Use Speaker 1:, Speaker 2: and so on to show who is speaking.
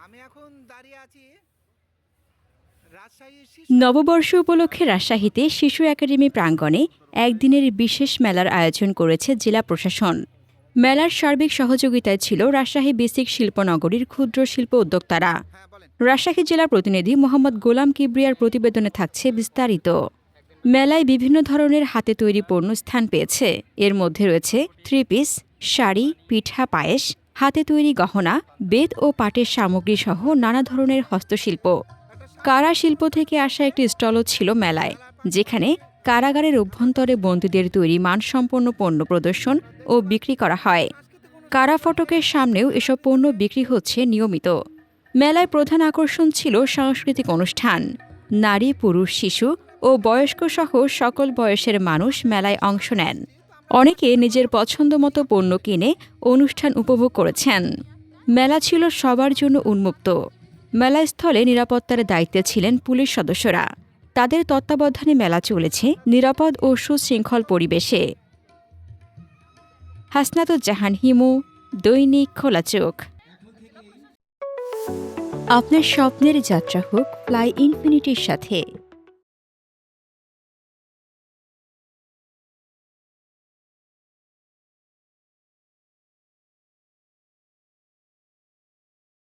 Speaker 1: আমি এখন দাঁড়িয়ে আছি রাজশাহী
Speaker 2: নববর্ষ উপলক্ষে রাজশাহীতে শিশু একাডেমি প্রাঙ্গণে একদিনের বিশেষ মেলার আয়োজন করেছে জেলা প্রশাসন। মেলার সার্বিক সহযোগিতায় ছিল রাজশাহী বেসিক শিল্পনগরীর ক্ষুদ্র শিল্প উদ্যোক্তারা।
Speaker 1: হ্যাঁ বলেন।
Speaker 2: রাজশাহী জেলার প্রতিনিধি মোহাম্মদ গোলাম কিবরিয়ার প্রতিবেদনে থাকছে বিস্তারিত। মেলায় বিভিন্ন ধরনের হাতে তৈরি পণ্য স্থান পেয়েছে। এর মধ্যে রয়েছে থ্রি পিস, শাড়ি, পিঠা, পায়েস, হাতে তৈরি গহনা, বেত ও পাটের সামগ্রী সহ নানা ধরনের হস্তশিল্প। কারা শিল্প থেকে আসা একটি স্টলও ছিল মেলায়, যেখানে কারাগারের অভ্যন্তরে বন্দীদের তৈরি মানসম্পন্ন পণ্য প্রদর্শন ও বিক্রি করা হয়। কারা ফটকের সামনেও এসব পণ্য বিক্রি হচ্ছে নিয়মিত। মেলায় প্রধান আকর্ষণ ছিল সাংস্কৃতিক অনুষ্ঠান। নারী, পুরুষ, শিশু ও বয়স্ক সহ সকল বয়সের মানুষ মেলায় অংশ নেন। অনেকে নিজের পছন্দমতো পণ্য কিনে অনুষ্ঠান উপভোগ করেছেন। মেলা ছিল সবার জন্য উন্মুক্ত। মেলাস্থলে নিরাপত্তার দায়িত্বে ছিলেন পুলিশ সদস্যরা। তাদের তত্ত্বাবধানে মেলা চলেছে নিরাপদ ও সুশৃঙ্খল পরিবেশে। হাসনাতুজ্জাহান হিমু, দৈনিক খোলা চোখ। আপনার স্বপ্নের যাত্রা হোক ফ্লাই ইনফিনিটির সাথে।